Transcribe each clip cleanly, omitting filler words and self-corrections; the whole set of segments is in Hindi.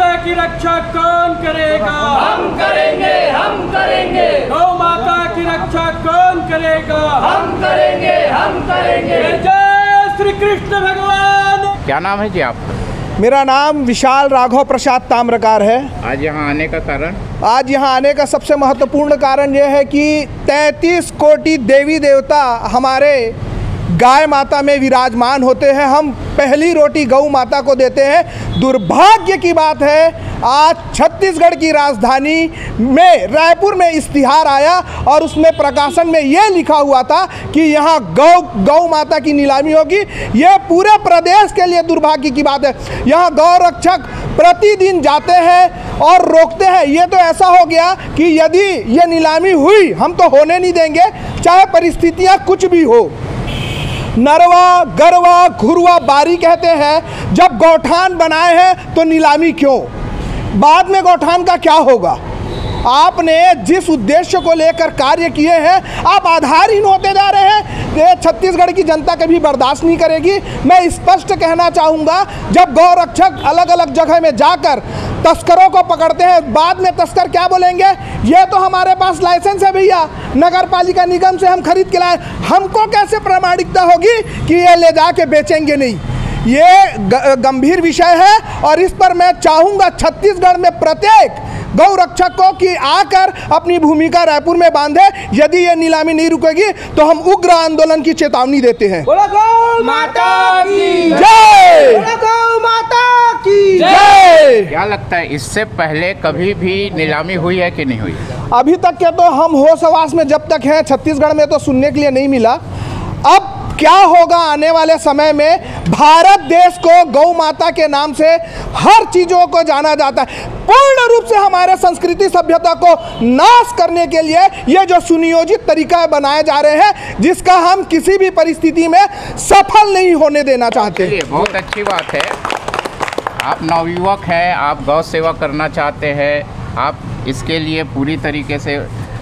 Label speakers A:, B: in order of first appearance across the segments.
A: माता की रक्षा कौन करेगा?
B: हम करेंगे, हम करेंगे।
A: गौ माता की रक्षा कौन करेगा?
B: हम करेंगे, हम करेंगे।
A: जय श्री कृष्ण भगवान।
C: क्या नाम है जी आपका?
D: मेरा नाम विशाल राघव प्रसाद ताम्रकार है।
C: आज यहाँ आने का कारण?
D: आज यहाँ आने का सबसे महत्वपूर्ण कारण यह है कि 33 कोटि देवी देवता हमारे गाय माता में विराजमान होते हैं। हम पहली रोटी गौ माता को देते हैं। दुर्भाग्य की बात है, आज छत्तीसगढ़ की राजधानी में रायपुर में इश्तिहार आया और उसमें प्रकाशन में यह लिखा हुआ था कि यहाँ गौ माता की नीलामी होगी। ये पूरे प्रदेश के लिए दुर्भाग्य की बात है। यहाँ गौ रक्षक प्रतिदिन जाते हैं और रोकते हैं। ये तो ऐसा हो गया कि यदि ये नीलामी हुई, हम तो होने नहीं देंगे, चाहे परिस्थितियाँ कुछ भी हो। नरवा, गरवा, घुरवा, बारी कहते हैं। जब गौठान बनाए हैं तो नीलामी क्यों? बाद में गौठान का क्या होगा? आपने जिस उद्देश्य को लेकर कार्य किए हैं, आप आधारहीन होते जा रहे हैं। ये छत्तीसगढ़ की जनता कभी बर्दाश्त नहीं करेगी। मैं स्पष्ट कहना चाहूँगा, जब गौ रक्षक अलग अलग जगह में जाकर तस्करों को पकड़ते हैं, बाद में तस्कर क्या बोलेंगे? ये तो हमारे पास लाइसेंस है भैया, नगर पालिका निगम से हम खरीद के लाए। हमको कैसे प्रामाणिकता होगी कि ये ले जाके बेचेंगे नहीं? ये गंभीर विषय है और इस पर मैं चाहूँगा छत्तीसगढ़ में प्रत्येक गौ रक्षक को कि आकर अपनी भूमिका रायपुर में बांधे। यदि ये नीलामी नहीं रुकेगी तो हम उग्र आंदोलन की चेतावनी देते हैं।
A: बोलो गौ माता की
D: जय!
A: बोलो गौ माता की
D: जय!
C: क्या लगता है, इससे पहले कभी भी नीलामी हुई है कि नहीं हुई?
D: अभी तक के तो हम होश हवास में जब तक हैं छत्तीसगढ़ में तो सुनने के लिए नहीं मिला। अब क्या होगा आने वाले समय में? भारत देश को गौ माता के नाम से हर चीज़ों को जाना जाता है। पूर्ण रूप से हमारे संस्कृति सभ्यता को नाश करने के लिए ये जो सुनियोजित तरीका बनाए जा रहे हैं, जिसका हम किसी भी परिस्थिति में सफल नहीं होने देना चाहते।
C: ये बहुत अच्छी बात है। आप नवयुवक हैं, आप गौ सेवा करना चाहते हैं, आप इसके लिए पूरी तरीके से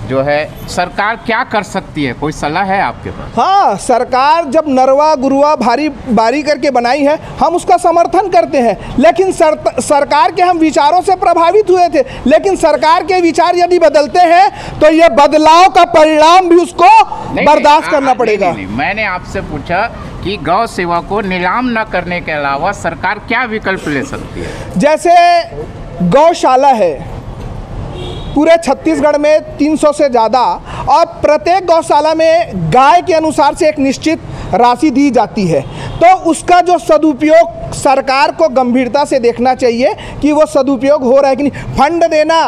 C: जो है, सरकार क्या कर सकती है? कोई सलाह है आपके पास?
D: हाँ, सरकार जब नरवा गुरुआ बारी करके बनाई है, हम उसका समर्थन करते हैं। लेकिन सरकार के हम विचारों से प्रभावित हुए थे। लेकिन सरकार के विचार यदि बदलते हैं तो ये बदलाव का परिणाम भी उसको बर्दाश्त करना पड़ेगा।
C: नहीं, मैंने आपसे पूछा कि गौ सेवा को नीलाम न करने के अलावा सरकार क्या विकल्प ले सकती है?
D: जैसे गौशाला है पूरे छत्तीसगढ़ में 300 से ज़्यादा, और प्रत्येक गौशाला में गाय के अनुसार से एक निश्चित राशि दी जाती है। तो उसका जो सदुपयोग सरकार को गंभीरता से देखना चाहिए कि वो सदुपयोग हो रहा है कि नहीं। फंड देना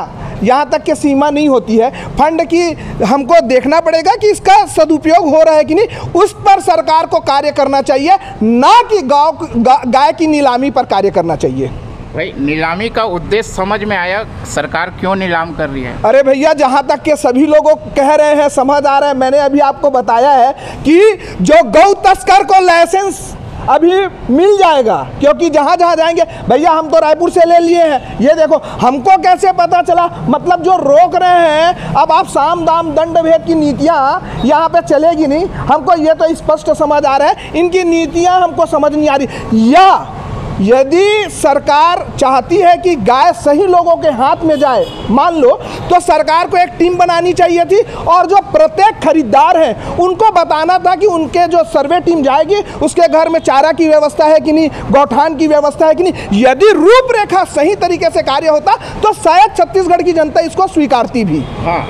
D: यहाँ तक के सीमा नहीं होती है, फंड की हमको देखना पड़ेगा कि इसका सदुपयोग हो रहा है कि नहीं। उस पर सरकार को कार्य करना चाहिए, ना कि गाय की नीलामी पर कार्य करना चाहिए।
C: भाई, नीलामी का उद्देश्य समझ में आया, सरकार क्यों नीलाम कर रही है?
D: अरे भैया, जहाँ तक के सभी लोगों कह रहे हैं, समझ आ रहा है, मैंने अभी आपको बताया है कि जो गौ तस्कर को लाइसेंस अभी मिल जाएगा, क्योंकि जहाँ जहाँ जाएंगे, भैया हम तो रायपुर से ले लिए हैं, ये देखो, हमको कैसे पता चला? मतलब जो रोक रहे हैं, अब आप साम दाम दंड भेद की नीतियाँ यहाँ पे चलेगी नहीं। हमको ये तो स्पष्ट समझ आ रहा है, इनकी नीतियाँ हमको समझ नहीं आ रही। या यदि सरकार चाहती है कि गाय सही लोगों के हाथ में जाए, मान लो, तो सरकार को एक टीम बनानी चाहिए थी और जो प्रत्येक खरीदार हैं उनको बताना था कि उनके जो सर्वे टीम जाएगी उसके घर में चारा की व्यवस्था है कि नहीं, गौठान की व्यवस्था है कि नहीं। यदि रूपरेखा सही तरीके से कार्य होता तो शायद छत्तीसगढ़ की जनता इसको स्वीकारती भी।
C: हाँ,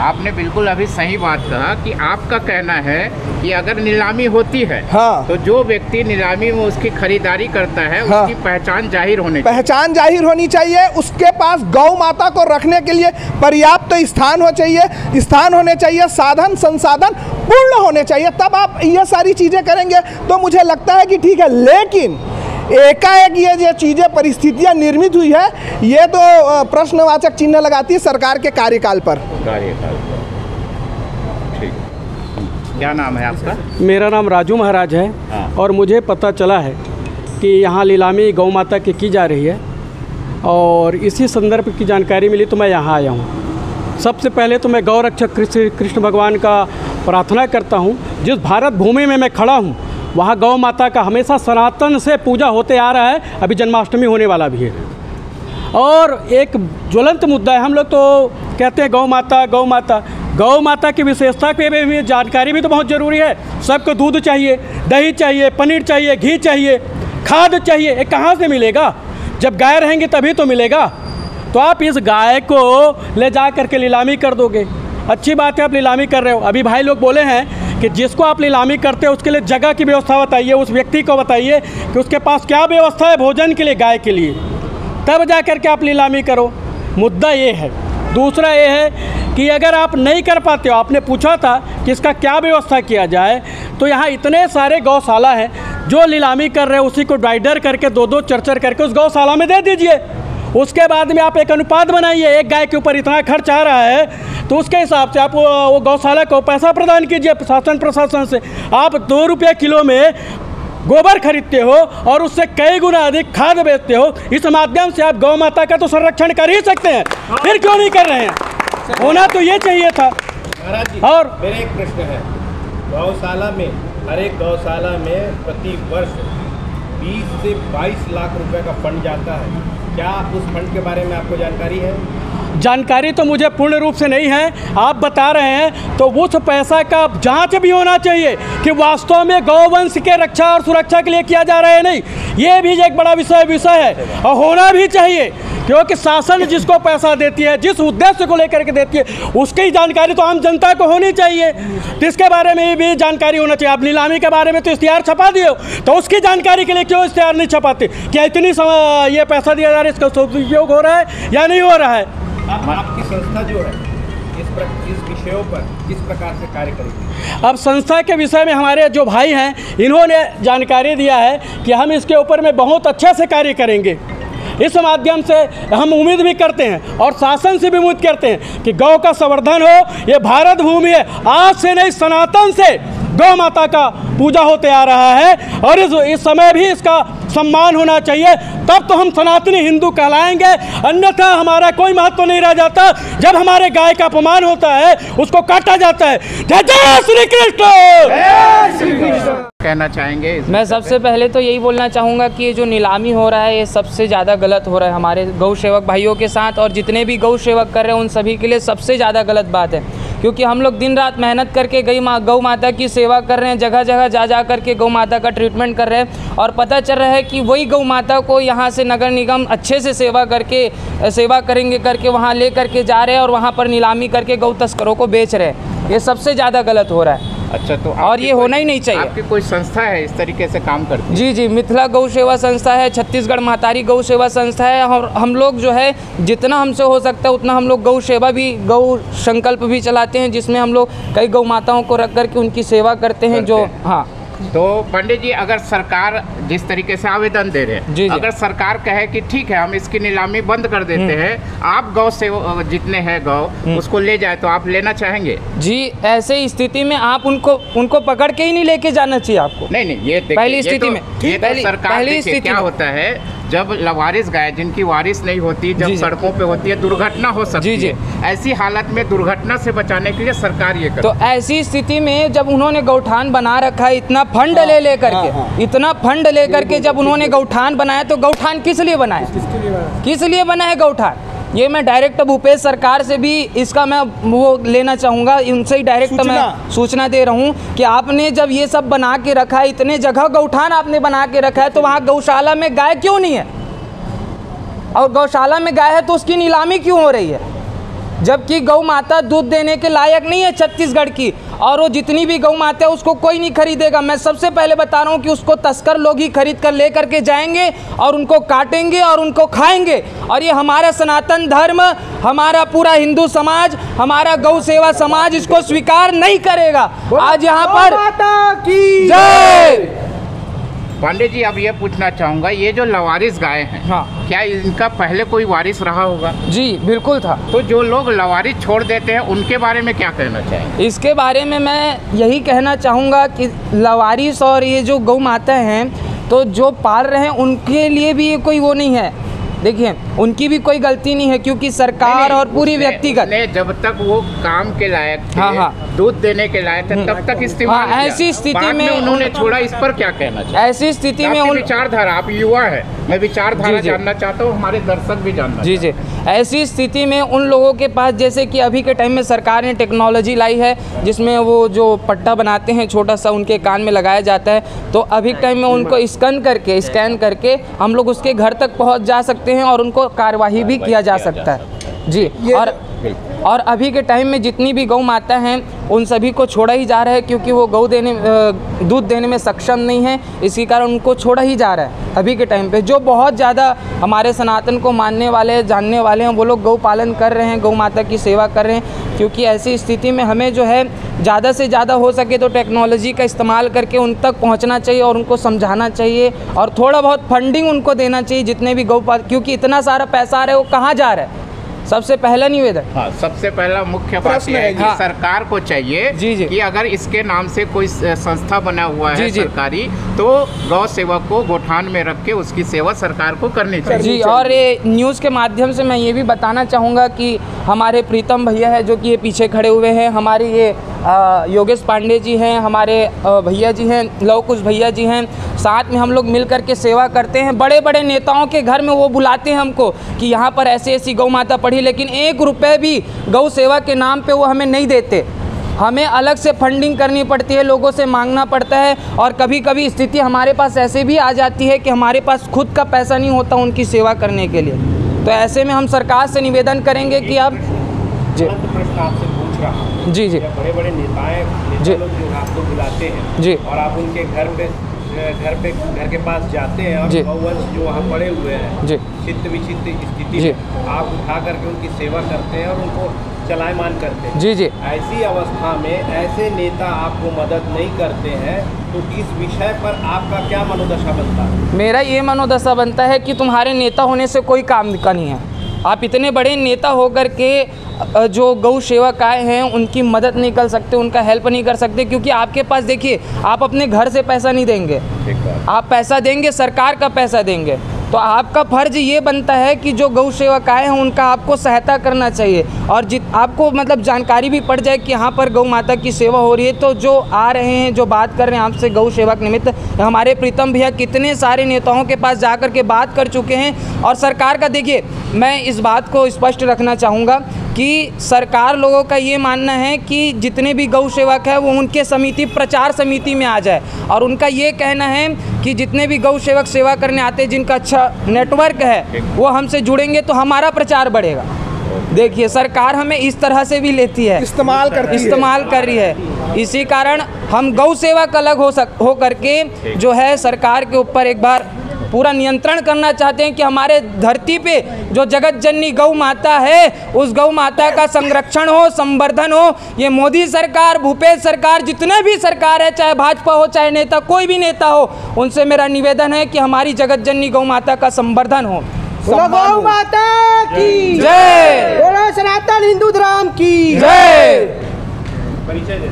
C: आपने बिल्कुल अभी सही बात कहा कि आपका कहना है कि अगर नीलामी होती है,
D: हाँ,
C: तो जो व्यक्ति नीलामी में उसकी खरीदारी करता है, हाँ, उसकी पहचान जाहिर होनी
D: चाहिए। उसके पास गौ माता को रखने के लिए पर्याप्त स्थान होने चाहिए, साधन संसाधन पूर्ण होने चाहिए। तब आप ये सारी चीज़ें करेंगे तो मुझे लगता है कि ठीक है। लेकिन एकाएक ये जो चीज़ें परिस्थितियाँ निर्मित हुई है, ये तो प्रश्नवाचक चिन्ह लगाती है सरकार के कार्यकाल पर।
C: ठीक। क्या नाम है आपका?
E: मेरा नाम राजू महाराज है।
C: हाँ।
E: और मुझे पता चला है कि यहाँ नीलामी गौ माता की जा रही है और इसी संदर्भ की जानकारी मिली तो मैं यहाँ आया हूँ। सबसे पहले तो मैं गौ रक्षक कृष्ण भगवान का प्रार्थना करता हूँ। जिस भारत भूमि में मैं खड़ा हूँ वहाँ गौ माता का हमेशा सनातन से पूजा होते आ रहा है, अभी जन्माष्टमी होने वाला भी है। और एक ज्वलंत मुद्दा है, हम लोग तो कहते हैं गौ माता गौ माता, गौ माता की विशेषता पे भी जानकारी भी तो बहुत ज़रूरी है। सबको दूध चाहिए, दही चाहिए, पनीर चाहिए, घी चाहिए, खाद चाहिए, ये कहाँ से मिलेगा? जब गाय रहेंगी तभी तो मिलेगा। तो आप इस गाय को ले जा करके नीलामी कर दोगे, अच्छी बात है, आप नीलामी कर रहे हो। अभी भाई लोग बोले हैं कि जिसको आप नीलामी करते हो उसके लिए जगह की व्यवस्था बताइए, उस व्यक्ति को बताइए कि उसके पास क्या व्यवस्था है भोजन के लिए, गाय के लिए, तब जा कर के आप नीलामी करो। मुद्दा ये है। दूसरा ये है कि अगर आप नहीं कर पाते हो, आपने पूछा था कि इसका क्या व्यवस्था किया जाए, तो यहाँ इतने सारे गौशाला हैं जो नीलामी कर रहे हैं, उसी को डिवाइडर करके 2-2 चर करके उस गौशाला में दे दीजिए। उसके बाद में आप एक अनुपात बनाइए, एक गाय के ऊपर इतना खर्च आ रहा है तो उसके हिसाब से आप वो गौशाला को पैसा प्रदान कीजिए शासन प्रशासन से। आप 2 रुपये किलो में गोबर खरीदते हो और उससे कई गुना अधिक खाद बेचते हो, इस माध्यम से आप गौ माता का तो संरक्षण कर ही सकते हैं, फिर क्यों नहीं कर रहे हैं? होना तो ये चाहिए था। और
F: मेरा एक प्रश्न है, गौशाला में, हर एक गौशाला में प्रति वर्ष 20 से 22 लाख रुपए का फंड जाता है, क्या उस फंड के बारे में आपको जानकारी है?
E: जानकारी तो मुझे पूर्ण रूप से नहीं है, आप बता रहे हैं तो उस पैसा का जांच भी होना चाहिए कि वास्तव में गौवंश के रक्षा और सुरक्षा के लिए किया जा रहा है नहीं, ये भी एक बड़ा विषय है और होना भी चाहिए, क्योंकि शासन जिसको पैसा देती है, जिस उद्देश्य को लेकर के देती है, उसकी जानकारी तो आम जनता को होनी चाहिए। तो इसके बारे में भी जानकारी होना चाहिए। आप नीलामी के बारे में तो इश्तिहार छपा दिए हो, तो उसकी जानकारी के लिए क्यों इश्तिहार नहीं छपाते? क्या इतनी ये पैसा दिया जा रहा है, इसका सदुपयोग हो रहा है या नहीं हो रहा है?
F: आपकी संस्था जो है इस विषयों पर किस प्रकार से कार्य करेगी?
E: अब संस्था के विषय में हमारे जो भाई हैं, इन्होंने जानकारी दिया है कि हम इसके ऊपर में बहुत अच्छे से कार्य करेंगे। इस माध्यम से हम उम्मीद भी करते हैं और शासन से भी उम्मीद करते हैं कि गौ का संवर्धन हो। ये भारत भूमि है, आज से नहीं सनातन से गौ माता का पूजा होते आ रहा है और इस समय भी इसका सम्मान होना चाहिए, तब तो हम सनातनी हिंदू कहलाएंगे, अन्यथा हमारा कोई महत्व नहीं रह जाता। जब हमारे गाय का अपमान होता है, उसको काटा जाता है। जय जय श्री कृष्ण।
C: कहना चाहेंगे?
G: मैं सबसे पहले तो यही बोलना चाहूँगा कि ये जो नीलामी हो रहा है ये सबसे ज़्यादा गलत हो रहा है हमारे गौ सेवक भाइयों के साथ, और जितने भी गौ सेवक कर रहे हैं उन सभी के लिए सबसे ज़्यादा गलत बात है, क्योंकि हम लोग दिन रात मेहनत करके गौ माता की सेवा कर रहे हैं, जगह जगह जा कर के गौ माता का ट्रीटमेंट कर रहे हैं, और पता चल रहा है कि वही गौ माता को यहाँ से नगर निगम अच्छे से सेवा करेंगे करके वहाँ ले करके जा रहे हैं और वहाँ पर नीलामी करके गौ तस्करों को बेच रहे हैं। ये सबसे ज़्यादा गलत हो रहा है।
C: अच्छा, तो
G: और ये होना ही नहीं चाहिए।
C: आपकी कोई संस्था है इस तरीके से काम करती है?
G: जी, मिथिला गौ सेवा संस्था है, छत्तीसगढ़ महतारी गौ सेवा संस्था है, और हम लोग जो है जितना हमसे हो सकता है उतना हम लोग गौ सेवा भी, गौ संकल्प भी चलाते हैं, जिसमें हम लोग कई गौ माताओं को रख करके उनकी सेवा करते हैं। हाँ,
C: तो पंडित जी, अगर सरकार जिस तरीके से आवेदन दे रहे हैं, अगर सरकार कहे कि ठीक है हम इसकी नीलामी बंद कर देते हैं, आप गौ से जितने हैं गौ उसको ले जाए, तो आप लेना चाहेंगे?
G: जी, ऐसे स्थिति में आप उनको पकड़ के ही नहीं लेके जाना चाहिए आपको।
C: नहीं, ये
G: पहली स्थिति में
C: सरकार क्या होता है, जब लवारिस गाय जिनकी वारिस नहीं होती, जब सड़कों पे होती है, दुर्घटना हो सकती है। ऐसी हालत में दुर्घटना से बचाने के लिए सरकार ये करती है।
G: तो ऐसी स्थिति में जब उन्होंने गौठान बना रखा है, इतना फंड इतना फंड लेकर के जब उन्होंने गौठान बनाया, तो गौठान किस लिए बनाया, किस लिए बना है गौठान? ये मैं डायरेक्ट अब भूपेश सरकार से भी इसका मैं वो लेना चाहूँगा, उनसे ही डायरेक्ट मैं सूचना दे रहा हूँ कि आपने जब ये सब बना के रखा है, इतने जगह गौठान आपने बना के रखा है, तो वहाँ गौशाला में गाय क्यों नहीं है? और गौशाला में गाय है तो उसकी नीलामी क्यों हो रही है? जबकि गौ माता दूध देने के लायक नहीं है छत्तीसगढ़ की, और वो जितनी भी गौ माता है उसको कोई नहीं खरीदेगा। मैं सबसे पहले बता रहा हूँ कि उसको तस्कर लोग ही खरीद कर ले करके जाएंगे और उनको काटेंगे और उनको खाएंगे। और ये हमारा सनातन धर्म, हमारा पूरा हिंदू समाज, हमारा गौ सेवा समाज इसको स्वीकार नहीं करेगा। आज यहाँ पर
A: माता की
G: जय।
C: पांडे जी, अब ये पूछना चाहूँगा, ये जो लवारिस गाय हैं,
G: हाँ,
C: क्या इनका पहले कोई वारिस रहा होगा?
G: जी बिल्कुल था।
C: तो जो लोग लवारिस छोड़ देते हैं उनके बारे में क्या कहना चाहेंगे?
G: इसके बारे में मैं यही कहना चाहूँगा कि लवारिस और ये जो गौ माता हैं, तो जो पाल रहे हैं उनके लिए भी ये कोई वो नहीं है। देखिए, उनकी भी कोई गलती नहीं है, क्योंकि सरकार और पूरी व्यक्तिगत
C: जब तक वो काम के लायक थे,
G: हाँ,
C: दूध देने के लायक थे तब तक इस्तेमाल किया।
G: ऐसी स्थिति
C: बाद
G: में
C: उन्होंने छोड़ा, इस पर क्या कहना चाहिए?
G: ऐसी स्थिति में
C: आपकी
G: उन
C: विचारधारा, आप युवा है, मैं विचारधारा
G: जी।
C: जानना चाहता हूँ, हमारे दर्शक भी जानना
G: जी जी, ऐसी स्थिति में उन लोगों के पास, जैसे कि अभी के टाइम में सरकार ने टेक्नोलॉजी लाई है जिसमें वो जो पट्टा बनाते हैं छोटा सा उनके कान में लगाया जाता है, तो अभी के टाइम में उनको स्कैन करके हम लोग उसके घर तक पहुंच जा सकते हैं और उनको कार्यवाही भी किया जा सकता है जी। और अभी के टाइम में जितनी भी गौ माता हैं उन सभी को छोड़ा ही जा रहा है, क्योंकि वो दूध देने में सक्षम नहीं है, इसी कारण उनको छोड़ा ही जा रहा है। अभी के टाइम पे जो बहुत ज़्यादा हमारे सनातन को मानने वाले जानने वाले हैं वो लोग गौ पालन कर रहे हैं, गौ माता की सेवा कर रहे हैं, क्योंकि ऐसी स्थिति में हमें जो है ज़्यादा से ज़्यादा हो सके तो टेक्नोलॉजी का इस्तेमाल करके उन तक पहुँचना चाहिए और उनको समझाना चाहिए और थोड़ा बहुत फंडिंग उनको देना चाहिए जितने भी क्योंकि इतना सारा पैसा आ रहा है वो कहाँ जा रहा है, सबसे पहला निवेदन।
C: हाँ, सबसे पहला मुख्य बात यह है कि
G: हाँ।
C: सरकार को चाहिए
G: जी जी।
C: कि अगर इसके नाम से कोई संस्था बना हुआ है
G: जी जी।
C: सरकारी, तो गौ सेवक को गोठान में रख के उसकी सेवा सरकार को करनी चाहिए।
G: जी, और ये न्यूज़ के माध्यम से मैं ये भी बताना चाहूँगा कि हमारे प्रीतम भैया है जो कि ये पीछे खड़े हुए हैं, हमारे ये योगेश पांडे जी हैं, हमारे भैया जी हैं, लव कुश भैया जी हैं, साथ में हम लोग मिल कर के सेवा करते हैं। बड़े बड़े नेताओं के घर में वो बुलाते हैं हमको कि यहाँ पर ऐसी ऐसी गौ माता पढ़ी, लेकिन 1 रुपये भी गौ सेवा के नाम पे वो हमें नहीं देते। हमें अलग से फंडिंग करनी पड़ती है, लोगों से मांगना पड़ता है, और कभी कभी स्थिति हमारे पास ऐसे भी आ जाती है कि हमारे पास खुद का पैसा नहीं होता उनकी सेवा करने के लिए। तो ऐसे में हम सरकार से निवेदन करेंगे कि आप जी
F: प्रश्न आपसे पूछ रहा हूँ।
G: जी जी
F: बड़े बड़े नेता
G: जी।
F: लोग जो आपको बुलाते हैं
G: जी।
F: और आप उनके घर के पास जाते हैं और
G: जी।
F: गौवंश जो वहाँ पड़े हुए हैं
G: जी।
F: चित्त विचित्त स्थिति
G: जी।
F: में आप उठा करके उनकी सेवा करते हैं और उनको चलायमान करते हैं।
G: जी जी।
F: ऐसी अवस्था में ऐसे नेता आपको मदद नहीं करते हैं तो इस विषय पर आपका क्या मनोदशा बनता है?
G: मेरा ये मनोदशा बनता है कि तुम्हारे नेता होने से कोई काम का नहीं है। आप इतने बड़े नेता होकर के जो गौ सेवकाएँ हैं उनकी मदद नहीं कर सकते, उनका हेल्प नहीं कर सकते, क्योंकि आपके पास देखिए आप अपने घर से पैसा नहीं देंगे, आप पैसा देंगे सरकार का पैसा देंगे, तो आपका फ़र्ज़ ये बनता है कि जो गौ सेवकाएँ हैं उनका आपको सहायता करना चाहिए। और आपको मतलब जानकारी भी पड़ जाए कि यहाँ पर गौ माता की सेवा हो रही है, तो जो आ रहे हैं जो बात कर रहे हैं आपसे गौ सेवा के निमित्त, हमारे प्रीतम भैया कितने सारे नेताओं के पास जा कर के बात कर चुके हैं। और सरकार का देखिए, मैं इस बात को स्पष्ट रखना चाहूँगा कि सरकार लोगों का ये मानना है कि जितने भी गौ सेवक हैं वो उनके समिति प्रचार समिति में आ जाए, और उनका ये कहना है कि जितने भी गौ सेवक सेवा करने आते हैं जिनका अच्छा नेटवर्क है वो हमसे जुड़ेंगे तो हमारा प्रचार बढ़ेगा। देखिए सरकार हमें इस तरह से भी लेती है, इस्तेमाल कर रही है। इसी कारण हम गौ सेवक अलग हो करके जो है सरकार के ऊपर एक बार पूरा नियंत्रण करना चाहते हैं कि हमारे धरती पे जो जगत जननी गौ माता है उस गौ माता का संरक्षण हो, संवर्धन हो। ये मोदी सरकार, भूपेश सरकार, जितने भी सरकार है, चाहे भाजपा हो चाहे नेता, कोई भी नेता हो, उनसे मेरा निवेदन है कि हमारी जगत जननी गौ माता का संवर्धन हो।
A: गौ माता की
G: जय,
A: बोलो सनातन हिंदू धर्म की
G: जय।
F: परिचय दे।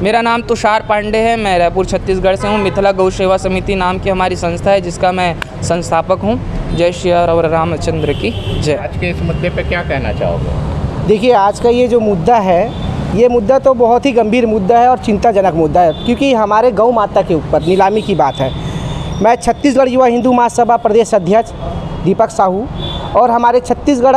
G: मेरा नाम तुषार पांडे है, मैं रायपुर छत्तीसगढ़ से हूँ। मिथिला गौ सेवा समिति नाम की हमारी संस्था है जिसका मैं संस्थापक हूँ। जय श्री रामचंद्र की जय।
C: आज के इस मुद्दे पे क्या कहना चाहोगे?
A: देखिए, आज का ये जो मुद्दा है, ये मुद्दा तो बहुत ही गंभीर मुद्दा है और चिंताजनक मुद्दा है, क्योंकि हमारे गौ माता के ऊपर नीलामी की बात है। मैं छत्तीसगढ़ युवा हिंदू महासभा प्रदेश अध्यक्ष दीपक साहू और हमारे छत्तीसगढ़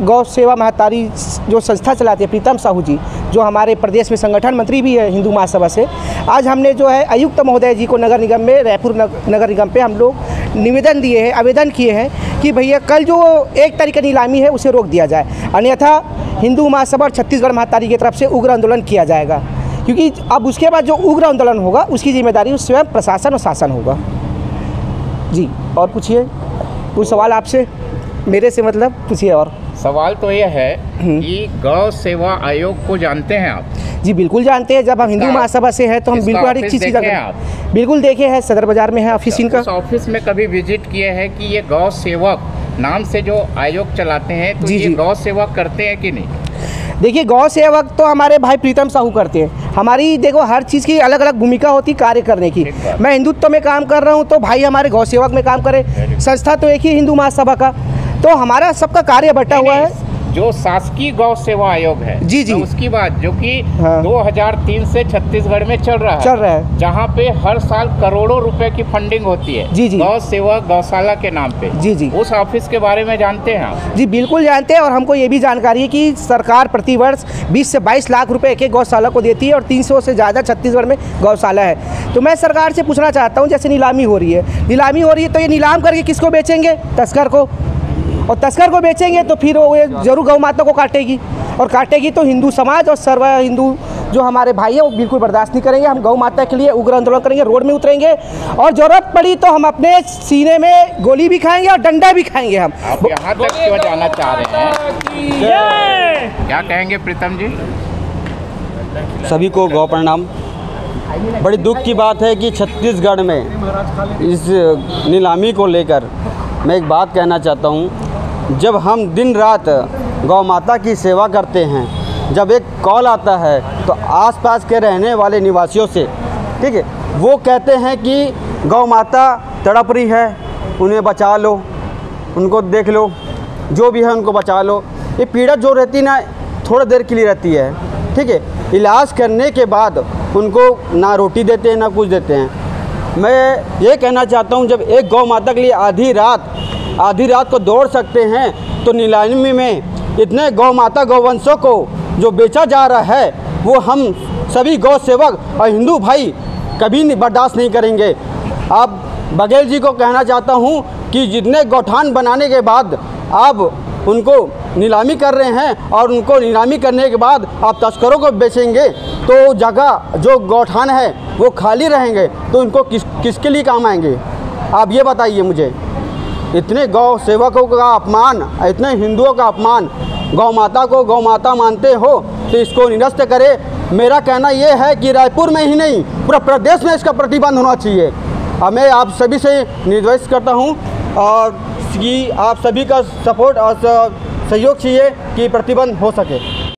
A: गौ सेवा महतारी जो संस्था चलाते हैं प्रीतम साहू जी, जो हमारे प्रदेश में संगठन मंत्री भी है हिंदू महासभा से, आज हमने जो है आयुक्त महोदय जी को नगर निगम में, रायपुर नगर निगम पे हम लोग निवेदन दिए हैं, आवेदन किए हैं कि भैया कल जो 1 तारीख का नीलामी है उसे रोक दिया जाए, अन्यथा हिंदू महासभा और छत्तीसगढ़ महतारी की तरफ से उग्र आंदोलन किया जाएगा। क्योंकि अब उसके बाद जो उग्र आंदोलन होगा उसकी जिम्मेदारी स्वयं प्रशासन और शासन होगा। जी, और पूछिए कुछ सवाल आपसे, मेरे से मतलब पूछिए। और
C: सवाल तो ये है कि गौ सेवा आयोग को जानते हैं आप?
A: जी बिल्कुल जानते हैं, जब हम हिंदू महासभा से हैं तो हम बिल्कुल हर एक चीज़ बिल्कुल देखे हैं। सदर बाजार में है ऑफिस इनका।
C: उस ऑफिस में कभी विजिट किए हैं कि ये गौ सेवक नाम से जो आयोग चलाते हैं तो ये गौ सेवा करते हैं कि नहीं?
A: देखिए, गौ सेवक तो हमारे भाई प्रीतम साहू करते हैं। हमारी देखो हर चीज़ की अलग अलग भूमिका होती कार्य करने की। मैं हिंदुत्व में काम कर रहा हूँ तो भाई हमारे गौ सेवक में काम करे। संस्था तो एक ही हिंदू महासभा का, तो हमारा सबका कार्य बटा हुआ है।
C: जो शासकीय गौ सेवा आयोग है,
A: जी जी,
C: तो उसकी बात जो कि
A: हाँ।
C: 2003 से छत्तीसगढ़ में चल रहा है, जहाँ पे हर साल करोड़ों रुपए की फंडिंग होती है,
A: जी जी,
C: गौ सेवा गौशाला के नाम पे।
A: जी जी,
C: उस ऑफिस के बारे में जानते हैं आप?
A: जी बिल्कुल जानते हैं, और हमको ये भी जानकारी है कि सरकार प्रतिवर्ष 20 से 22 लाख रुपए एक एक गौशाला को देती है और 300 से ज़्यादा छत्तीसगढ़ में गौशाला है। तो मैं सरकार से पूछना चाहता हूँ, जैसे नीलामी हो रही है तो ये नीलाम करके किसको बेचेंगे? तस्कर को, और तस्कर को बेचेंगे तो फिर वो जरूर गौ माता को काटेगी, और काटेगी तो हिंदू समाज और सर्व हिंदू जो हमारे भाई है वो बिल्कुल बर्दाश्त नहीं करेंगे। हम गौ माता के लिए उग्र आंदोलन करेंगे, रोड में उतरेंगे, और ज़रूरत पड़ी तो हम अपने सीने में गोली भी खाएंगे और डंडा भी खाएंगे। हम
C: आप यहाँ तक क्यों जाना चाह रहे हैं? क्या कहेंगे प्रीतम जी?
H: सभी को गौ प्रणाम। बड़ी दुख की बात है कि छत्तीसगढ़ में इस नीलामी को लेकर मैं एक बात कहना चाहता हूँ। जब हम दिन रात गौ माता की सेवा करते हैं, जब एक कॉल आता है तो आसपास के रहने वाले निवासियों से, ठीक है, वो कहते हैं कि गौ माता तड़प रही है, उन्हें बचा लो, उनको देख लो, जो भी है उनको बचा लो। ये पीड़ा जो रहती ना थोड़ी देर के लिए रहती है, ठीक है। इलाज करने के बाद उनको ना रोटी देते हैं ना कुछ देते हैं। मैं ये कहना चाहता हूँ, जब एक गौ माता के लिए आधी रात को दौड़ सकते हैं, तो नीलामी में इतने गौ माता गौवंशों को जो बेचा जा रहा है, वो हम सभी गौ सेवक और हिंदू भाई कभी बर्दाश्त नहीं करेंगे। आप बघेल जी को कहना चाहता हूँ कि जितने गौठान बनाने के बाद आप उनको नीलामी कर रहे हैं, और उनको नीलामी करने के बाद आप तस्करों को बेचेंगे, तो जगह जो गौठान है वो खाली रहेंगे, तो उनको किसके लिए काम आएंगे? आप ये बताइए मुझे। इतने गौ सेवकों का अपमान, इतने हिंदुओं का अपमान, गौ माता को गौ माता मानते हो तो इसको निरस्त करे। मेरा कहना ये है कि रायपुर में ही नहीं, पूरा प्रदेश में इसका प्रतिबंध होना चाहिए। अब मैं आप सभी से निर्देश करता हूँ और कि आप सभी का सपोर्ट और सहयोग चाहिए कि प्रतिबंध हो सके।